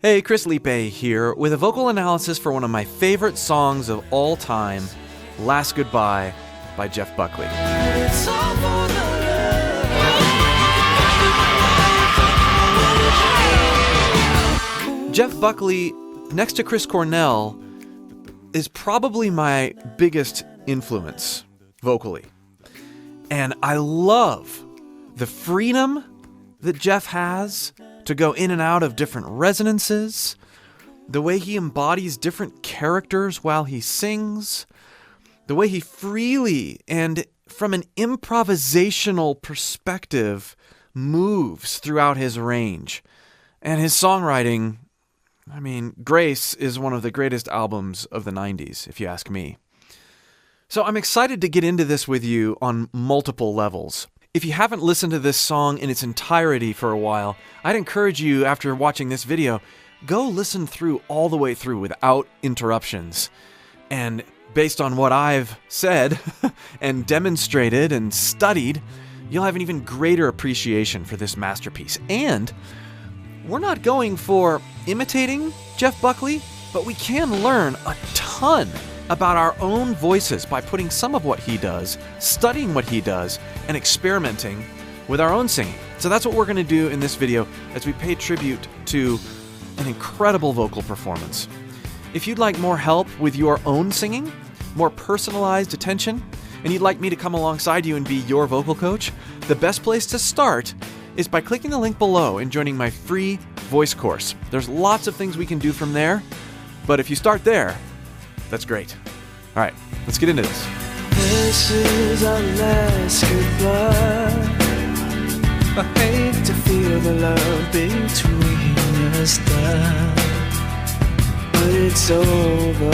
Hey, Chris Lipe here with a vocal analysis for one of my favorite songs of all time, Last Goodbye by Jeff Buckley. Jeff Buckley, next to Chris Cornell, is probably my biggest influence vocally. And I love the freedom that Jeff has to go in and out of different resonances, the way he embodies different characters while he sings, the way he freely and from an improvisational perspective moves throughout his range. And his songwriting, Grace is one of the greatest albums of the 90s, if you ask me. So I'm excited to get into this with you on multiple levels. If you haven't listened to this song in its entirety for a while, I'd encourage you, after watching this video, go listen through all the way through without interruptions. And based on what I've said and demonstrated and studied, you'll have an even greater appreciation for this masterpiece. And we're not going for imitating Jeff Buckley, but we can learn a ton about our own voices by putting some of what he does, studying what he does, and experimenting with our own singing. So that's what we're going to do in this video as we pay tribute to an incredible vocal performance. If you'd like more help with your own singing, more personalized attention, and you'd like me to come alongside you and be your vocal coach, the best place to start is by clicking the link below and joining my free voice course. There's lots of things we can do from there, but if you start there, that's great. All right, let's get into this. This is our last goodbye. I hate to feel the love between us down, but it's over.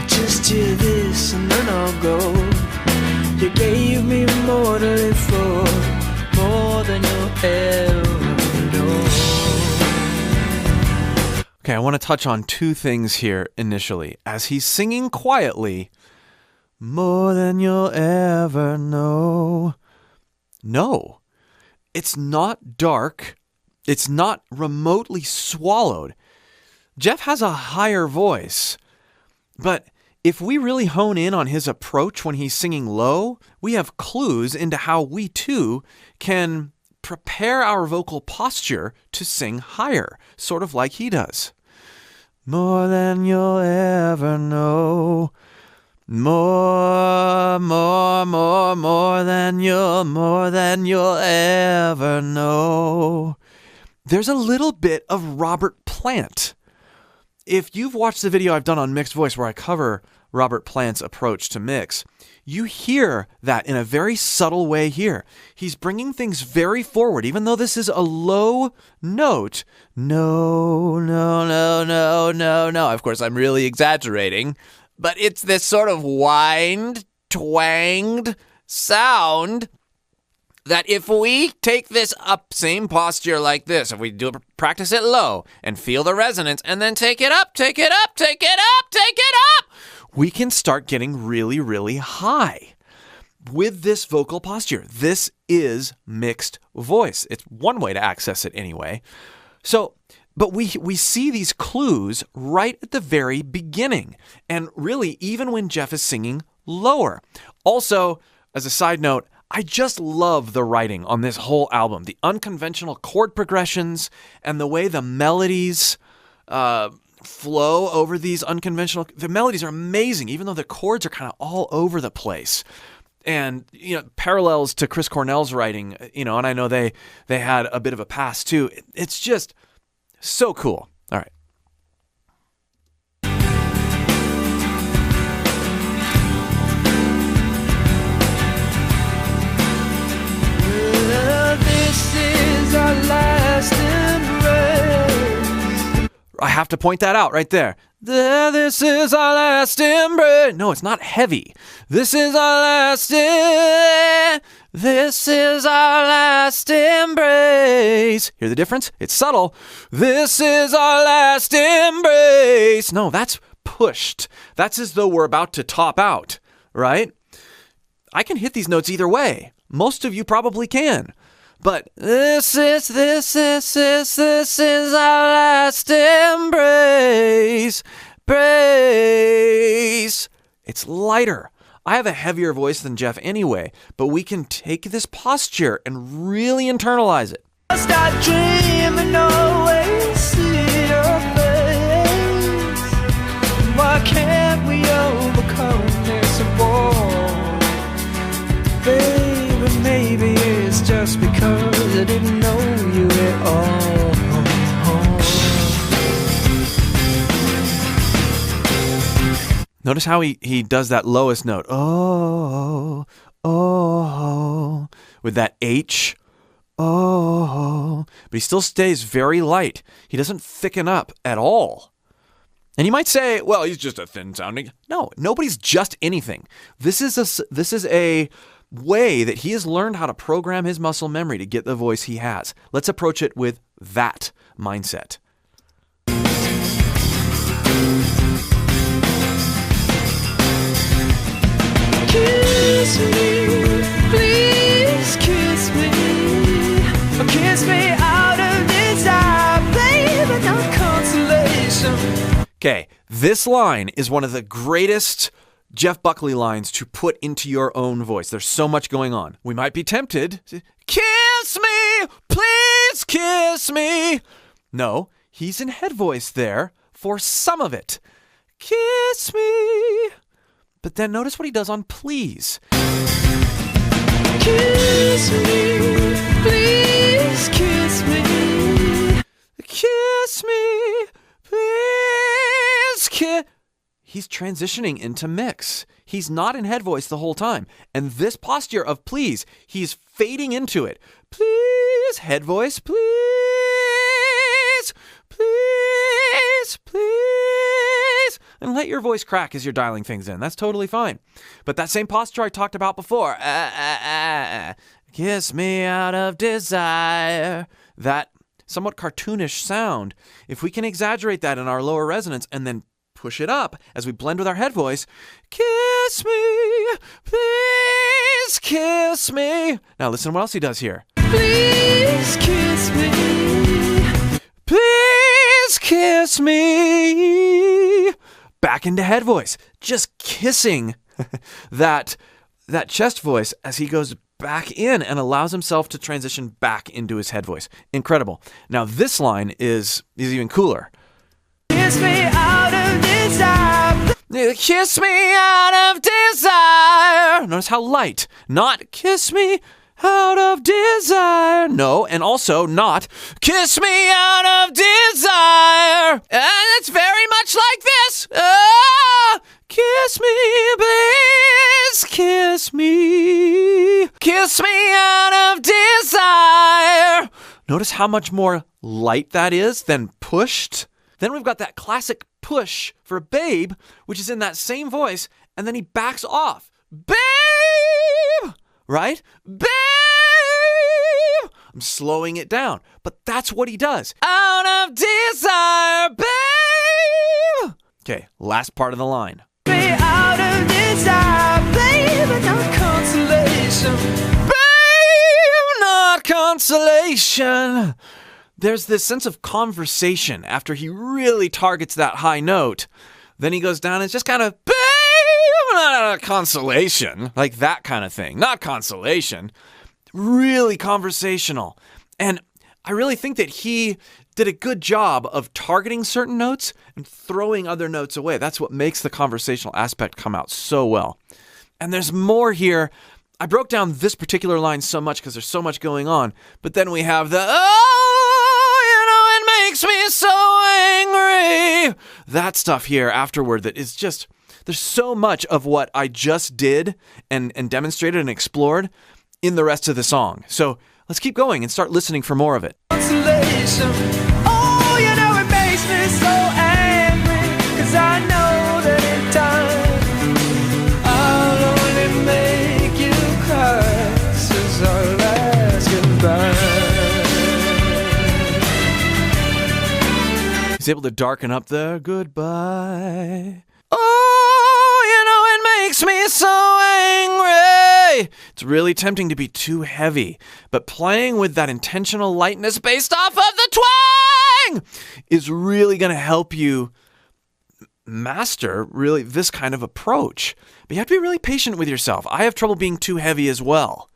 Just hear this and then I'll go. You gave me more to live for, more than you'll ever know. Okay, I want to touch on two things here initially. As he's singing quietly, more than you'll ever know. No, it's not dark. It's not remotely swallowed. Jeff has a higher voice, but if we really hone in on his approach when he's singing low, we have clues into how we too can prepare our vocal posture to sing higher, sort of like he does. More than you'll ever know. More than you'll ever know. There's a little bit of Robert Plant. If you've watched the video I've done on mixed voice where I cover Robert Plant's approach to mix, you hear that in a very subtle way here. He's bringing things very forward, even though this is a low note. No. Of course, I'm really exaggerating, but it's this sort of whined, twanged sound that if we take this up, same posture like this, if we practice it low and feel the resonance and then take it up, we can start getting really, really high with this vocal posture. This is mixed voice. It's one way to access it anyway. But we see these clues right at the very beginning, and really even when Jeff is singing lower. Also, as a side note, I just love the writing on this whole album, the unconventional chord progressions and the way the melodies flow over these unconventional. The melodies are amazing, even though the chords are kind of all over the place. And, parallels to Chris Cornell's writing, and I know they had a bit of a past too. It's just so cool. All right. This is our last embrace. I have to point that out right there. This is our last embrace. No, it's not heavy. This is our last embrace. Hear the difference? It's subtle. This is our last embrace. No, that's pushed. That's as though we're about to top out, right? I can hit these notes either way. Most of you probably can. But this is our last embrace. Brace. It's lighter. I have a heavier voice than Jeff anyway, but we can take this posture and really internalize it. Start dreaming, always see your face. Why can't we overcome this war? Baby, maybe it's just because I didn't know you at all. Notice how he does that lowest note. Oh, with that H. Oh, but he still stays very light. He doesn't thicken up at all. And you might say, well, he's just a thin sounding. No, nobody's just anything. This is a way that he has learned how to program his muscle memory to get the voice he has. Let's approach it with that mindset. Kiss me, please kiss me. Kiss me out of desire, baby, not consolation. Okay, this line is one of the greatest Jeff Buckley lines to put into your own voice. There's so much going on. We might be tempted to kiss me, please kiss me. No, he's in head voice there for some of it. Kiss me. But then notice what he does on please. Kiss me, please kiss me. Kiss me, please kiss. He's transitioning into mix. He's not in head voice the whole time. And this posture of please, he's fading into it. Please, head voice, please, please, please. And let your voice crack as you're dialing things in. That's totally fine. But that same posture I talked about before. Kiss me out of desire. That somewhat cartoonish sound. If we can exaggerate that in our lower resonance and then push it up as we blend with our head voice. Kiss me, please kiss me. Now listen to what else he does here. Please kiss me. Please kiss me. Back into head voice. Just kissing that chest voice as he goes back in and allows himself to transition back into his head voice. Incredible. Now this line is even cooler. Kiss me out of desire. Kiss me out of desire. Notice how light. Not kiss me out of desire. No, and also not kiss me out of desire. And it's very much like this. Kiss me, please kiss me. Kiss me out of desire. Notice how much more light that is than pushed. Then we've got that classic push for babe, which is in that same voice, and then he backs off. Babe! Right? Babe! I'm slowing it down, but that's what he does. Out of desire, babe! Okay, last part of the line. Me out of desire, baby, not consolation. Babe, not consolation. There's this sense of conversation after he really targets that high note. Then he goes down and it's just kind of, babe, not consolation. Like that kind of thing. Not consolation. Really conversational. And I really think that he did a good job of targeting certain notes and throwing other notes away. That's what makes the conversational aspect come out so well. And there's more here. I broke down this particular line so much because there's so much going on. But then we have the, makes me so angry. That stuff here afterward that is just, there's so much of what I just did and demonstrated and explored in the rest of the song. So let's keep going and start listening for more of it. Consolation. Oh, it makes me so angry, 'cause I know that in time I'll only make you cry since our last goodbye. He's able to darken up the goodbye. makes me so angry. It's really tempting to be too heavy, but playing with that intentional lightness based off of the twang is really going to help you master really this kind of approach. But you have to be really patient with yourself. I have trouble being too heavy as well.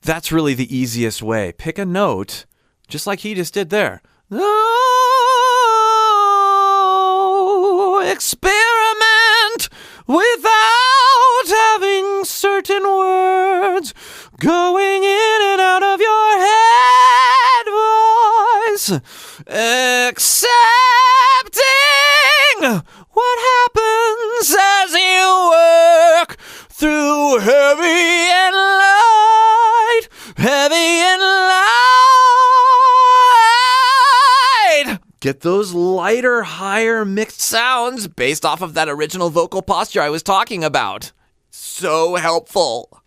That's really the easiest way. Pick a note, just like he just did there. Oh, experiment without having certain words going in and out of your head voice. Accepting what happens as you work through heavy and light, heavy and light. Get those lighter, higher mixed sounds based off of that original vocal posture I was talking about. So helpful.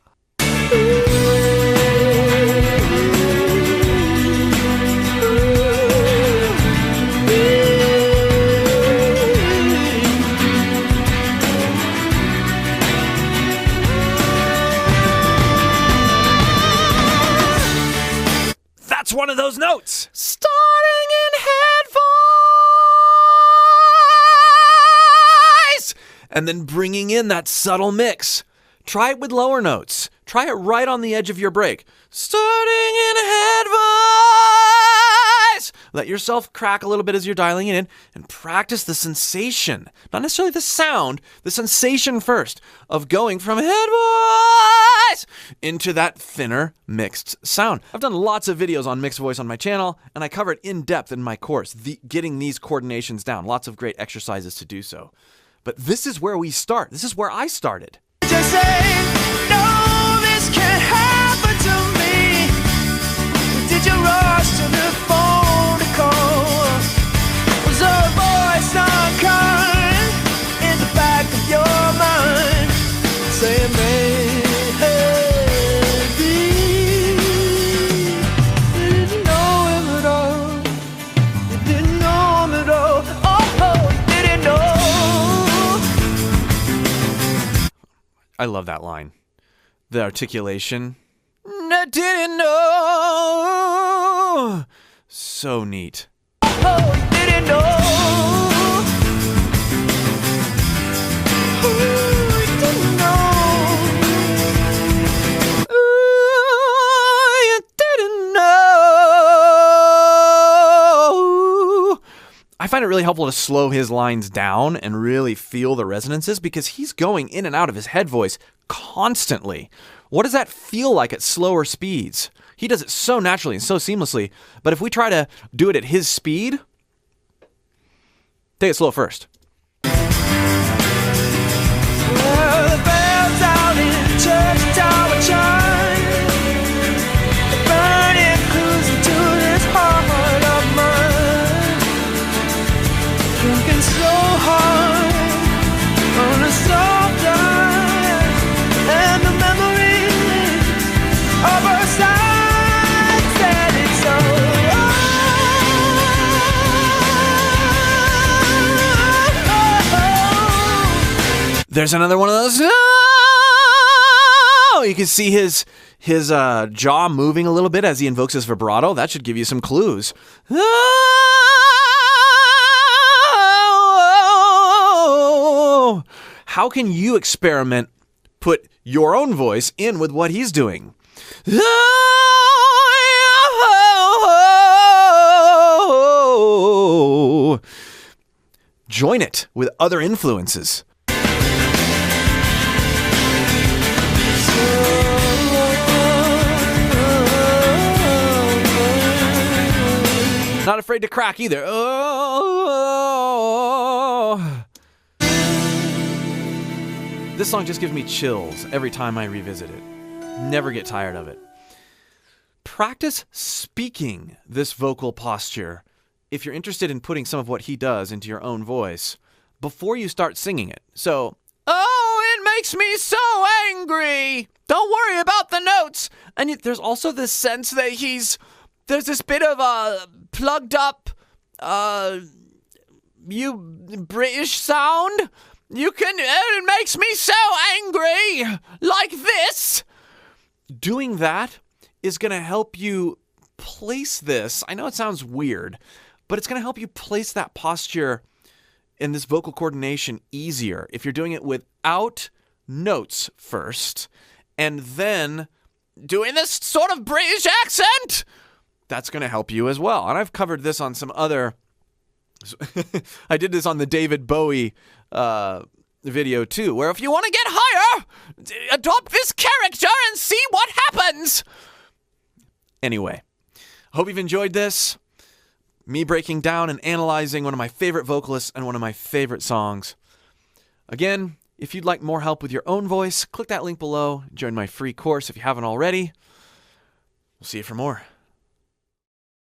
That's one of those notes. Starting in head voice, and then bringing in that subtle mix. Try it with lower notes. Try it right on the edge of your break. Starting in head voice. Let yourself crack a little bit as you're dialing it in and practice the sensation. Not necessarily the sound, the sensation first of going from head voice into that thinner mixed sound. I've done lots of videos on mixed voice on my channel, and I cover it in depth in my course, getting these coordinations down. Lots of great exercises to do so. But this is where we start. This is where I started. Just say, no, this can't happen to me. Did you rush to the phone to call? Was there a voice uncurrent in the back of your mind saying, maybe you didn't know him at all. You didn't know him at all. Oh, you didn't know. I love that line. The articulation. I didn't know. So neat. Oh, you didn't know. Oh, you didn't know. Ooh, you didn't know. I find it really helpful to slow his lines down and really feel the resonances because he's going in and out of his head voice constantly. What does that feel like at slower speeds? He does it so naturally and so seamlessly, but if we try to do it at his speed, take it slow first. Well, the bells out in the church tower chime. The burning cruising to this heart of mine. Drinking so hard on a soft night, and the memories of our side standing so There's another one of those. Oh, you can see his jaw moving a little bit as he invokes his vibrato. That should give you some clues. How can you experiment, put your own voice in with what he's doing? Join it with other influences. Not afraid to crack either. Oh. This song just gives me chills every time I revisit it. Never get tired of it. Practice speaking this vocal posture if you're interested in putting some of what he does into your own voice before you start singing it. So, oh, it makes me so angry. Don't worry about the notes. And there's also this sense that there's this bit of a plugged up, you British sound. It makes me so angry, like this. Doing that is going to help you place this. I know it sounds weird, but it's going to help you place that posture in this vocal coordination easier if you're doing it without notes first and then doing this sort of British accent. That's going to help you as well. And I've covered this on some other... I did this on the David Bowie video too, where if you want to get higher, adopt this character and see what happens. Anyway, I hope you've enjoyed this. Me breaking down and analyzing one of my favorite vocalists and one of my favorite songs. Again, if you'd like more help with your own voice, click that link below. Join my free course if you haven't already. We'll see you for more.